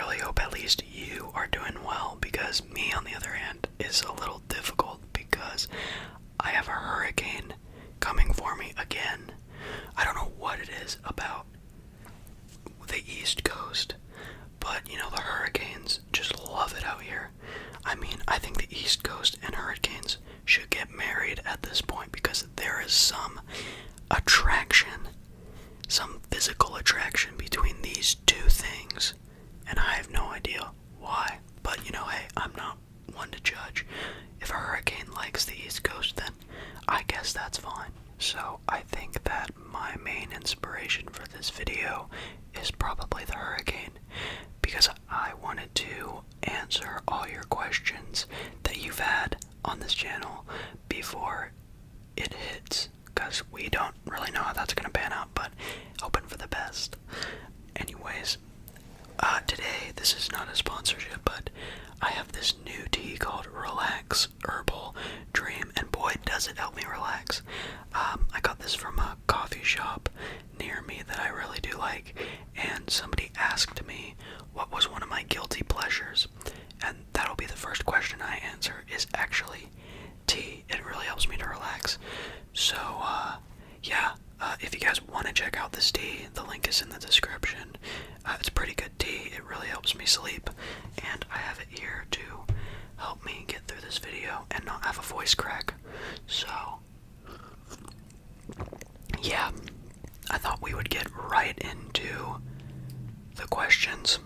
really hope at least you are doing well, because me, on the other hand, is a little difficult because I have a hurricane coming for me again. I don't know what it is about the East Coast, but you know, the hurricanes just love it out here. I mean, I think the East Coast and hurricanes should get married at this point, because there is some attraction, some physical attraction between these two things, and I have no idea why. But you know, hey, I'm not one to judge. If a hurricane likes the East Coast, then I guess that's fine. So I think that my main inspiration for this video is probably the hurricane, because I wanted to answer all your questions that you've had on this channel before it hits, because we don't really know how that's going to pan out, but hoping for the best. Anyways, today, this is not a sponsorship, but I have this new tea called Relax Herbal Dream, and boy, does it help me relax. I got this from a coffee shop near me that I really do like, and somebody asked me what was one of my guilty pleasures, and that'll be the first question I answer, is actually tea. It really helps me to relax. So, yeah, if you guys want to check out this tea, the link is in the description. It's pretty good tea. It really helps me sleep, and I have it here to help me get through this video and not have a voice crack. So, yeah, I thought we would get right into the questions,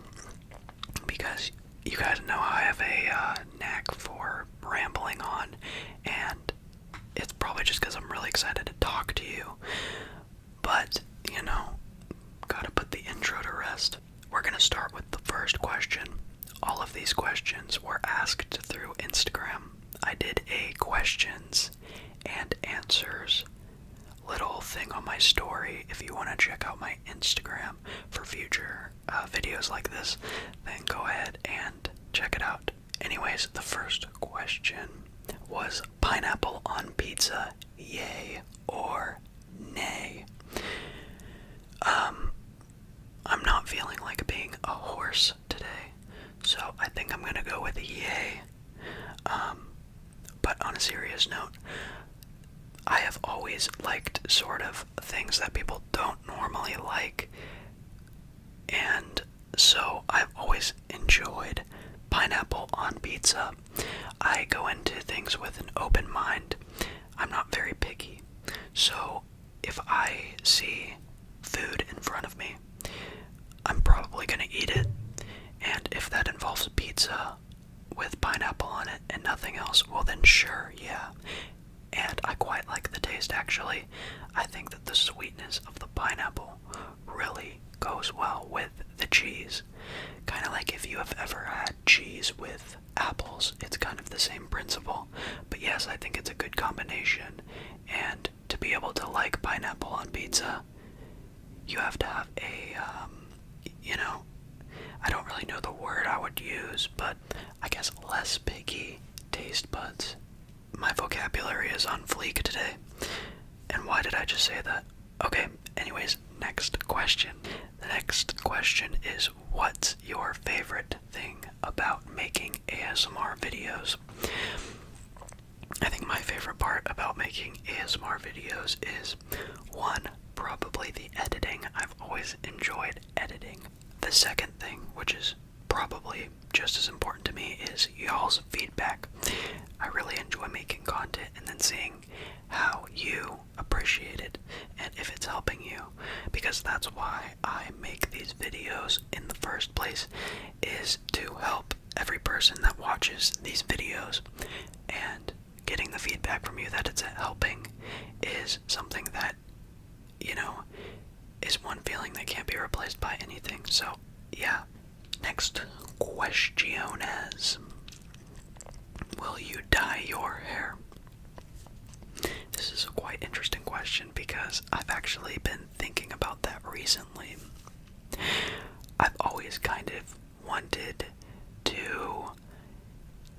because you guys know I have a knack for rambling on, and it's probably just because I'm really excited to talk to you. But, you know, gotta put the intro to rest. We're gonna start with the first question. All of these questions were asked through Instagram. I did a questions and answers little thing on my story. If you want to check out my Instagram for future videos like this, then go ahead and check it out. Anyways, the first question was pineapple on pizza, yay or nay? I'm not feeling like being a horse today, so I think I'm gonna go with yay. But on a serious note, I have always liked sort of things that people don't normally like, and so I've always enjoyed pineapple on pizza. I go into things with an open mind. I'm not very picky, so if I see food in front of me, I'm probably gonna eat it, and if that involves pizza with pineapple on it and nothing else, well then sure, yeah. And I quite like the taste, actually. I think that the sweetness of the pineapple really goes well with the cheese. Kind of like if you have ever had cheese with apples, it's kind of the same principle. But yes, I think it's a good combination, and to be able to like pineapple on pizza, you have to have a, you know, I don't really know the word I would use, but I guess less picky taste buds. My vocabulary is on fleek today. And why did I just say that? Okay, anyways, next question. The next question is, what's your favorite thing about making ASMR videos? I think my favorite part about making ASMR videos is, one, probably the editing. I've always enjoyed editing. The second thing, which is probably just as important to me, is y'all's feedback. I really enjoy making content and then seeing how you appreciate it and if it's helping you, because that's why I make these videos in the first place, is to help every person that watches these videos, and getting the feedback from you that it's helping is something that, you know, is one feeling that can't be replaced by anything. So yeah. Next question is, will you dye your hair? This is a quite interesting question, because I've actually been thinking about that recently. I've always kind of wanted to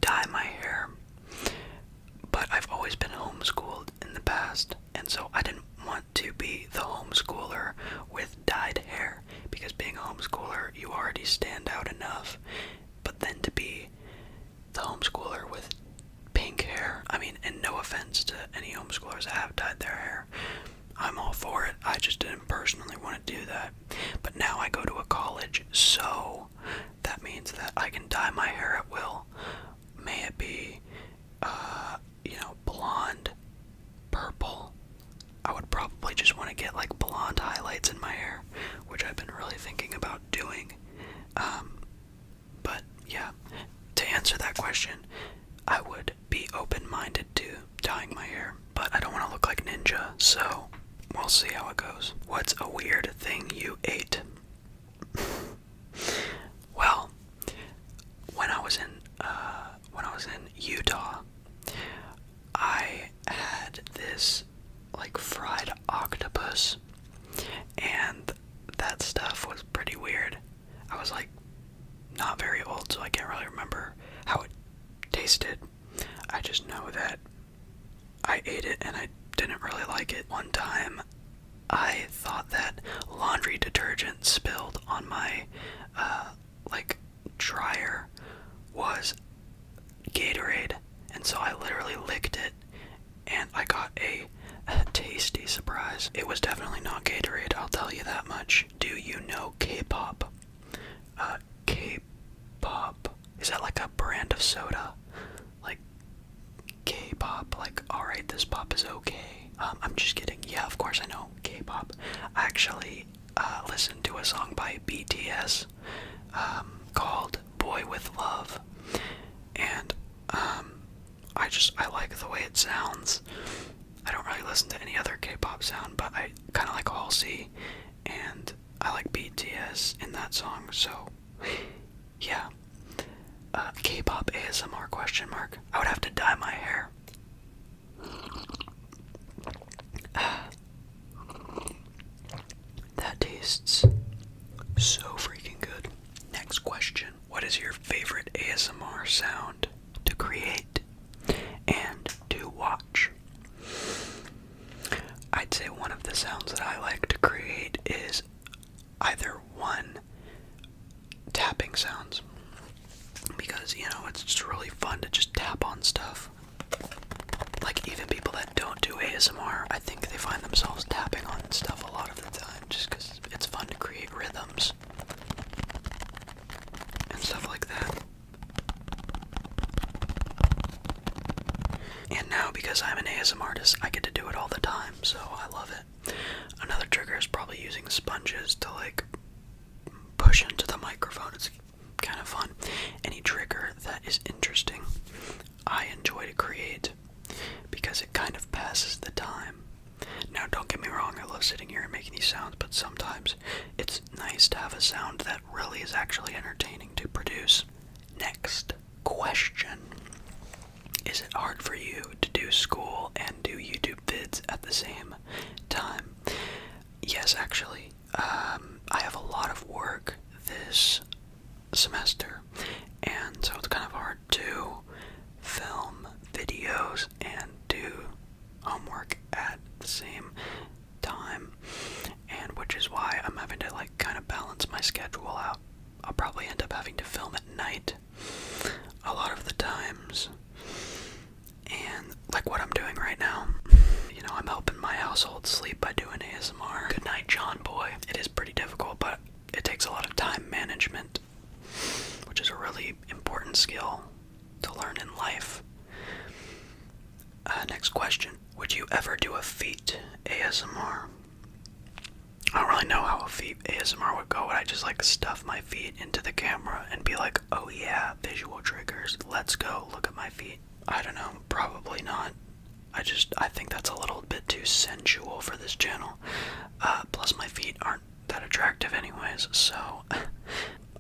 dye my hair, but I've always been homeschooled in the past, and so I didn't want to be the homeschooler with dyed hair, because being a homeschooler, you already stand out enough. But then to be the homeschooler with pink hair, I mean, and no offense to any homeschoolers that have dyed their hair, I'm all for it. I just didn't personally want to do that. But now I go to a college, so that means that I can dye my hair at will. May it be, blonde, purple. I would probably just want to get like blonde highlights in my hair, which I've been really thinking about doing. But yeah, to answer that question, I would be open-minded to dyeing my hair, but I don't want to look like Ninja, so we'll see how it goes. What's a weird thing you ate? Well, when I was in Utah, I had this like fried octopus, and that stuff was pretty weird. I was like not very old, so I can't really remember how it tasted. I just know that I ate it and I didn't really like it. One time I thought that laundry detergent spilled on my dryer was Gatorade, and so I literally licked it and I got a tasty surprise. It was definitely not Gatorade, I'll tell you that much. Do you know K-pop? K-pop, is that like a brand of soda? Like K-pop, like alright, this pop is okay. I'm just kidding. Yeah, of course I know K-pop. I actually listened to a song by BTS called Boy With Love, and I like the way it sounds. I don't really listen to any other K-pop sound, but I kind of like Halsey, and I like BTS in that song, so yeah. K-pop ASMR question mark. I would have to dye my hair. That tastes so freaking good. Next question. What is your favorite ASMR sound to create and to watch? I'd say one of the sounds that I like to create is either one, tapping sounds, because it's just really fun to just tap on stuff. Like even people that don't do ASMR, I think they find themselves tapping on stuff a lot of the time just because it's fun to create rhythms and stuff like that. And now, because I'm an ASMR artist, I get to do it all the time, so I love it. Another trigger is probably using sponges to like push into the microphone. It's kind of fun. Any trigger that is interesting, I enjoy to create because it kind of passes the time. Now, don't get me wrong, I love sitting here and making these sounds, but sometimes it's nice to have a sound that really is actually entertaining to produce. Next question. Is it hard for you to do school and do YouTube vids at the same time? Yes, actually. I have a lot of work this semester, and so it's kind of hard to film videos and do homework at the same time, and which is why I'm having to like kind of balance my schedule out. I'll probably end up having to film at night a lot of the times, and like what I'm doing right now, I'm helping my household sleep by doing ASMR. Good night, John Boy. It is pretty difficult, but it takes a lot of time management, which is a really important skill to learn in life. Next question. Would you ever do a feet ASMR? I don't really know how a feet ASMR would go. Would I just like stuff my feet into the camera and be like, oh yeah, visual triggers, let's go, look at my feet? I don't know, probably not. I think that's a little bit too sensual for this channel. Plus my feet aren't that attractive anyways, so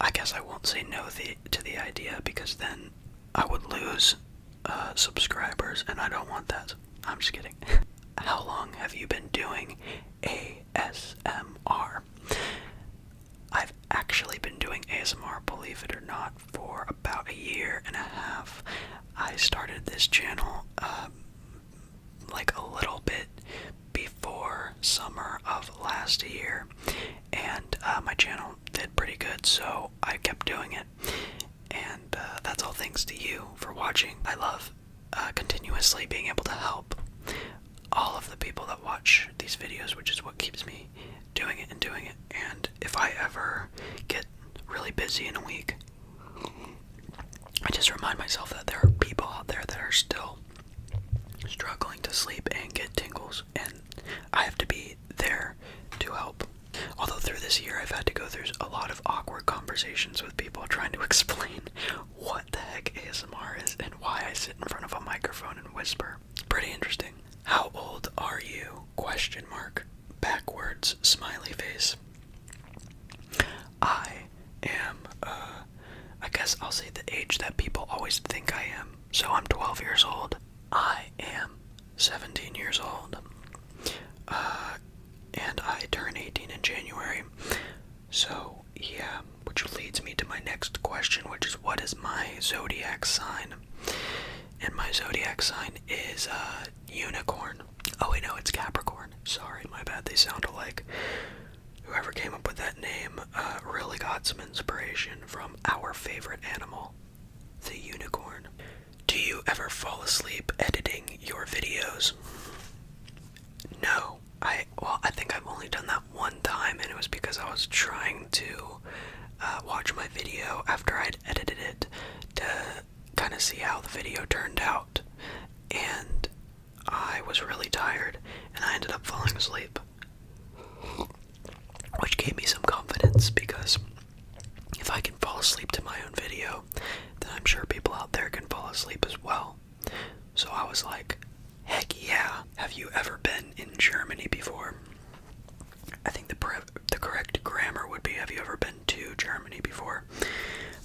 I guess I won't say no to the idea, because then I would lose subscribers, and I don't want that. I'm just kidding. How long have you been doing ASMR? I've actually been doing ASMR, believe it or not, for about 1.5 years. I started this channel like a little bit before summer of last year, and my channel did pretty good, so I kept doing it. And that's all thanks to you for watching. I love continuously being able to help all of the people that watch these videos, which is what keeps me doing it and doing it. And if I ever get really busy in a week, I just remind myself that there are people out there that are still struggling to sleep and get tingles, and I have to be there to help. Although through this year I've had to go through a lot of awkward conversations with people trying to explain what the heck ASMR is and why I sit in front of a microphone and whisper. Pretty interesting. How old are you? Question mark. Backwards smiley face. I am, I guess I'll say the age that people always think I am. So I'm 12 years old. I am 17 years old. And I turn 18 in January. So, yeah, which leads me to my next question, which is, what is my zodiac sign? And my zodiac sign is, unicorn. Oh wait, no, it's Capricorn. Sorry, my bad, they sound alike. Whoever came up with that name, really got some inspiration from our favorite animal, the unicorn. Do you ever fall asleep editing your videos? No. I think I've only done that one time, and it was because I was trying to watch my video after I'd edited it to kind of see how the video turned out, and I was really tired, and I ended up falling asleep, which gave me some confidence, because if I can fall asleep to my own video, then I'm sure people out there can fall asleep as well. So I was like, heck yeah. Have you ever been in Germany before? I think the correct grammar would be, have you ever been to Germany before?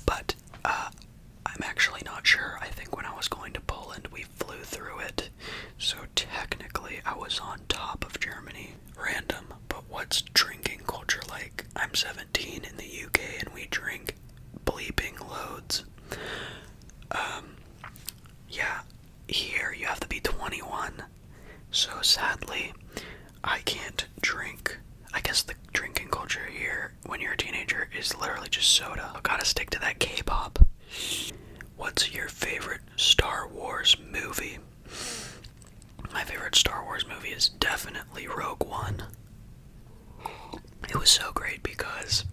But I'm actually not sure. I think when I was going to Poland, we flew through it. So technically, I was on top of Germany. Random, but what's drinking culture like? I'm 17 in the UK, and we drink bleeping loads. Yeah, here you have to be 21. So sadly, I can't drink. I guess the drinking culture here when you're a teenager is literally just soda. I gotta stick to that K-pop. What's your favorite Star Wars movie? My favorite Star Wars movie is definitely Rogue One. It was so great because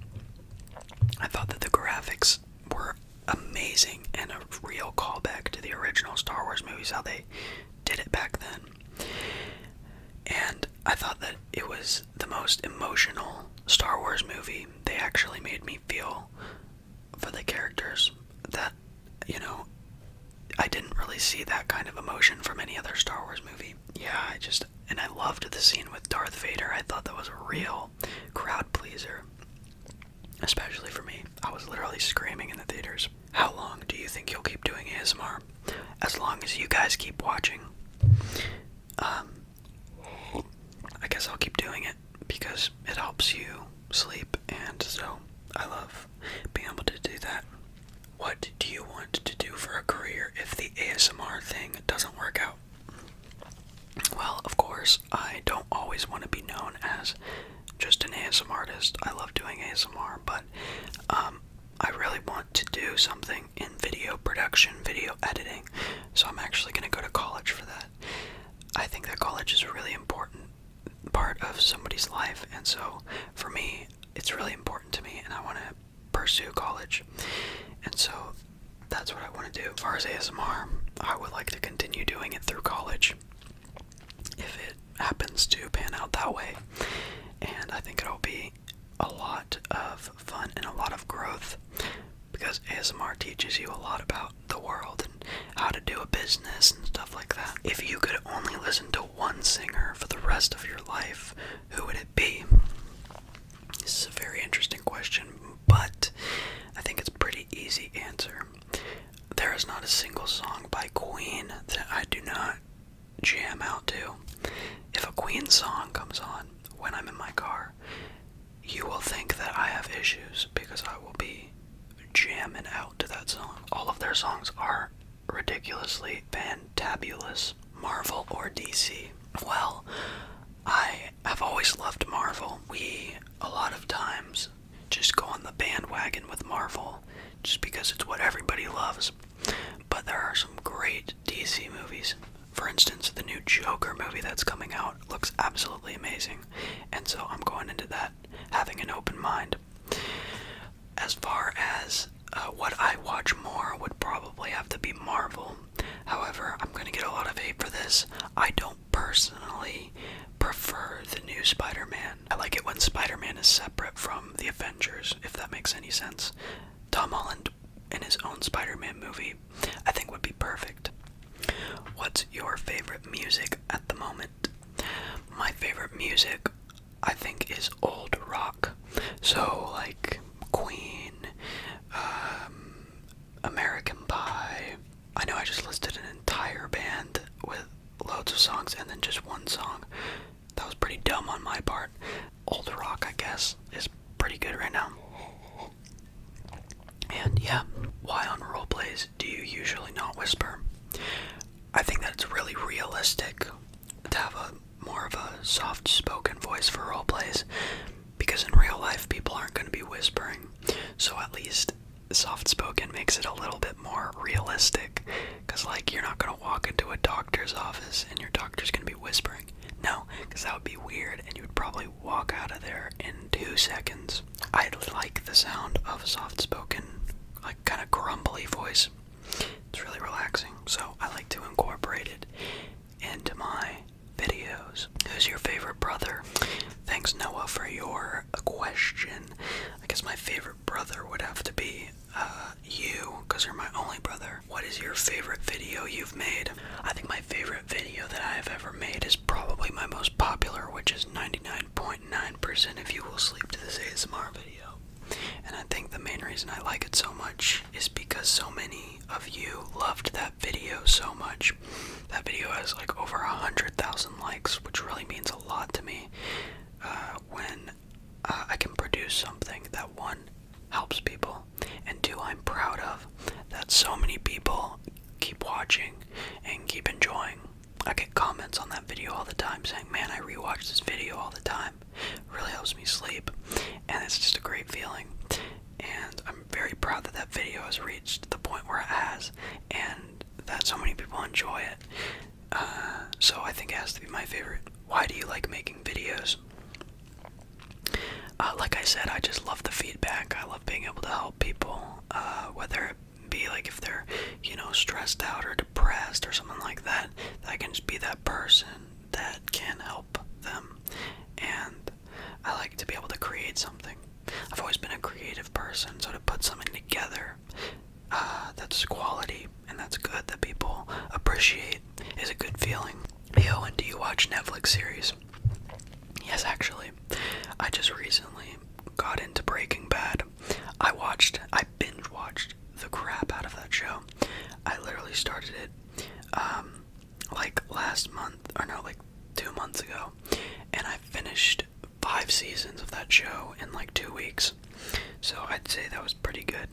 I thought that the graphics were amazing and a real callback to the original Star Wars movies, how they did it back then. And I thought that it was the most emotional Star Wars movie. They actually made me feel for the characters that, you know, I didn't really see that kind of emotion from any other Star Wars movie. Yeah, and I loved the scene with Darth Vader. I thought that was a real crowd pleaser. Especially for me. I was literally screaming in the theaters. How long do you think you'll keep doing ASMR? As long as you guys keep watching. I guess I'll keep doing it because it helps you sleep, and so I love being able to do that. What do you want to do for a career if the ASMR thing doesn't work out? Well, of course, I don't always want to be known as just an ASMR artist. I love doing ASMR, but I really want to do something in video production, video editing, so I'm actually going to go to college for that. I think that college is a really important part of somebody's life, and so for me, it's really important to me, and I want to pursue college, and so that's what I want to do. As far as ASMR, I would like to continue doing it through college, if it happens to pan out that way, and I think it'll be a lot of fun and a lot of growth, because ASMR teaches you a lot about the world and how to do a business and stuff like that. If you could only listen to one singer for the rest of your life, who would it be? This is a very interesting question, but I think it's a pretty easy answer. There is not a single song by Queen that I do not jam out to. If a Queen song comes on when I'm in my car, you will think that I have issues because I will be jamming out to that song. All of their songs are ridiculously fantabulous. Marvel or DC? Well, I have always loved Marvel. We, a lot of times, just go on the bandwagon with Marvel just because it's what everybody loves. But there are some great DC movies. For instance, the new Joker movie that's coming out looks absolutely amazing, and so I'm going into that having an open mind. As far as what I watch more would probably have to be Marvel. However, I'm going to get a lot of hate for this. I don't personally prefer the new Spider-Man. I like it when Spider-Man is separate from the Avengers, if that makes any sense. Tom Holland in his own Spider-Man movie, I think would be perfect. What's your favorite music at the moment? My favorite music, I think, is old rock. So, like, Queen, American Pie. I know I just listed an entire band with loads of songs and then just one song. That was pretty dumb on my part. Old rock, I guess, is pretty good right now. And yeah, why on roleplays do you usually not whisper? I think that it's really realistic to have more of a soft-spoken voice for roleplays, because in real life people aren't going to be whispering, so at least soft-spoken makes it a little bit more realistic, because like you're not going to walk into a doctor's office and your doctor's going to be whispering. No, because that would be weird and you would probably walk out of there in 2 seconds. I like the sound of a soft-spoken, like kind of grumbly voice. It's really relaxing, so I like to incorporate it into my videos. Who's your favorite brother? Thanks, Noah, for your question. I guess my favorite brother would have to be you, because you're my only brother. What is your favorite video you've made? I think my favorite video that I have ever made is probably my most popular, which is 99.9% of You Will Sleep to This ASMR video. And I think the main reason I like it so much is because so many of you loved that video so much. That video has like over 100,000 likes, which really means a lot to me when I can produce something that, one, helps people, and two, I'm proud of that so many people keep watching and keep enjoying. I get comments on that video all the time saying, man, I rewatch this video all the time. It really helps me sleep, and it's just a great feeling. And I'm very proud that that video has reached the point where it has, and that so many people enjoy it. So I think it has to be my favorite. Why do you like making videos? Like I said, I just love the feedback. I love being able to help people, whether it be like if they're, stressed out or depressed or something like that, I can just be that person that can help them. And I like to be able to create something. I've always been a creative person, so to put something together that's quality and that's good, that people appreciate, is a good feeling. Yo, and do you watch Netflix series? Yes, actually. I just recently got into Breaking Bad. I binge watched the crap out of that show. I literally started it like last month, or no, like 2 months ago, and I finished 5 seasons of that show in like 2 weeks. So I'd say that was pretty good.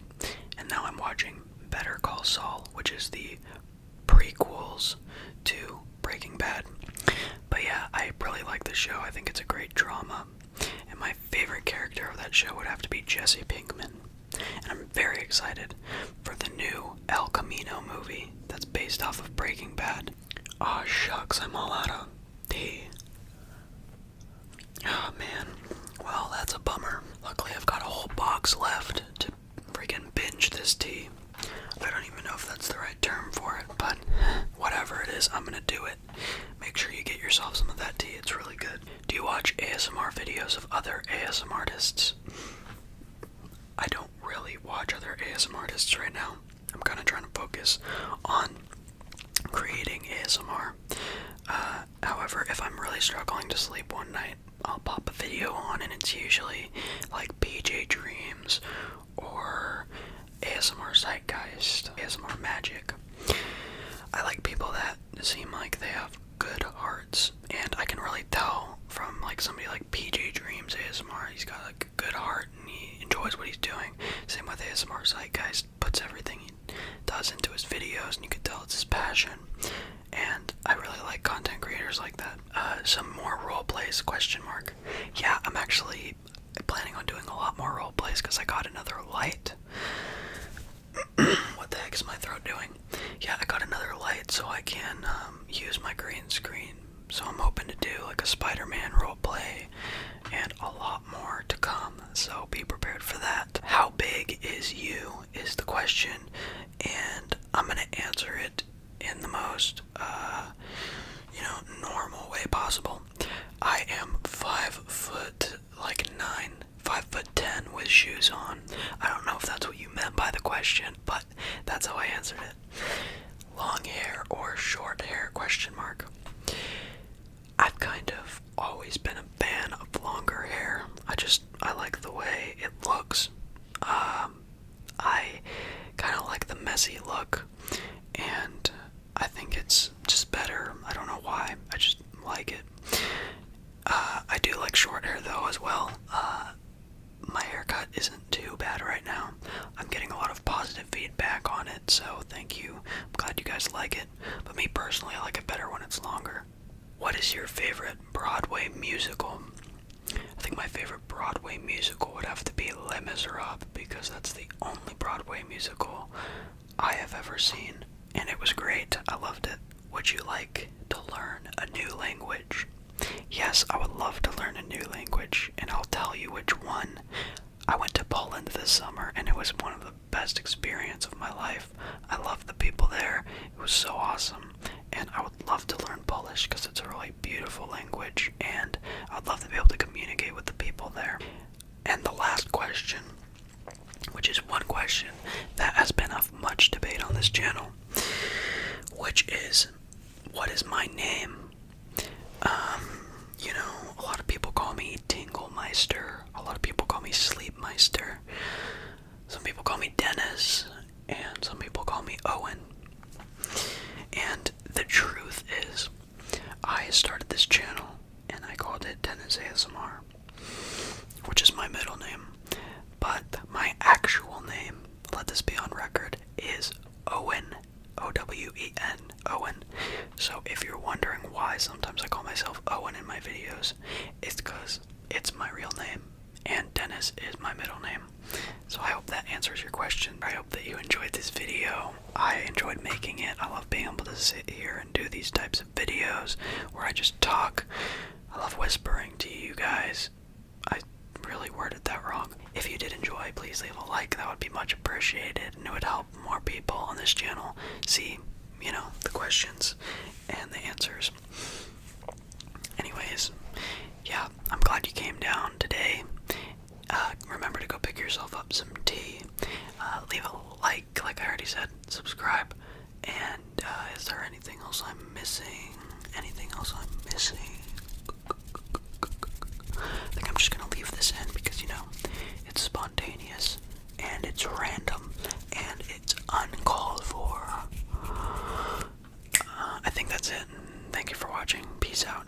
And now I'm watching Better Call Saul, which is the prequels to Breaking Bad. But yeah, I really like the show. I think it's a great drama. And my favorite character of that show would have to be Jesse Pinkman. And I'm very excited for the new El Camino movie that's based off of Breaking Bad. Aw, shucks, I'm all out of tea. Oh man, well, that's a bummer. Luckily I've got a whole box left to freaking binge this tea. I don't even know if that's the right term for it, but whatever it is, I'm gonna do it. Make sure you get yourself some of that tea, it's really good. Do you watch ASMR videos of other ASMR artists? I don't really watch other ASMR artists right now. I'm kind of trying to focus on creating ASMR. However, if I'm really struggling to sleep one night, I'll pop a video on, and it's usually like PJ Dreams or ASMR Zeitgeist, ASMR Magic. I like people that seem like they have good hearts, and I can really tell from like somebody like PJ Dreams ASMR, he's got like a good heart and he enjoys what he's doing. Same with ASMR Zeitgeist, puts everything he does into his videos, and you can tell it's his passion. And I really like content creators like that. Some more role plays, question mark. Yeah, I'm actually planning on doing a lot more role plays because I got another light. What the heck is my throat doing? Yeah, I got another light so I can use my green screen. So I'm hoping to do like a Spider-Man role play and a lot more to come. So be prepared for that. How big is you is the question, and I'm gonna answer it in the most normal way possible. I am 5'9", 5'10" with shoes on. I don't know if that's what you meant by the question, but that's how I answered it. Long hair or short hair, question mark. I've kind of always been a fan of longer hair. I like the way it looks. I kind of like the messy look, and I think it's just better. I don't know why, I just like it. I do like short hair though as well. My haircut isn't too bad right now. I'm getting a lot of positive feedback on it, so thank you. I'm glad you guys like it, but me personally, I like it better when it's longer. What is your favorite Broadway musical? I think my favorite Broadway musical would have to be Les Miserables, because that's the only Broadway musical I have ever seen, and it was great. I loved it. Would you like to learn a new language? Yes, I would love to learn a new language, and I'll tell you which one. I went to Poland this summer, and it was one of the best experiences of my life. I loved the people there. It was so awesome, and I would love to learn Polish because it's a really beautiful language, and I would love to be able to communicate with the people there. And the last question, which is one question that has been of much debate on this channel, which is, what is my name? A lot of people call me Tinglemeister. A lot of people call me Sleepmeister. Some people call me Dennis, and some people call me Owen. And the truth is, I started this channel, and I called it DennisASMR, which is my middle name. But my actual name, let this be on record, is Owen. O-W-E-N, Owen. So if you're wondering why sometimes I call myself Owen in my videos, it's because it's my real name, and Dennis is my middle name. So I hope that answers your question. I hope that you enjoyed this video. I enjoyed making it. I love being able to sit here and do these types of videos where I just talk. I love whispering to you guys. I really worded that wrong. If you did enjoy, please leave a like. That would be much appreciated, and it would help more people on this channel see, the questions and the answers. Anyways, yeah, I'm glad you came down today. Remember to go pick yourself up some tea. Leave a like I already said. Subscribe. And is there anything else I'm missing? Anything else I'm missing? I think I'm just gonna leave this in because, it's spontaneous, and it's random, and it's uncalled for. I think that's it. Thank you for watching. Peace out.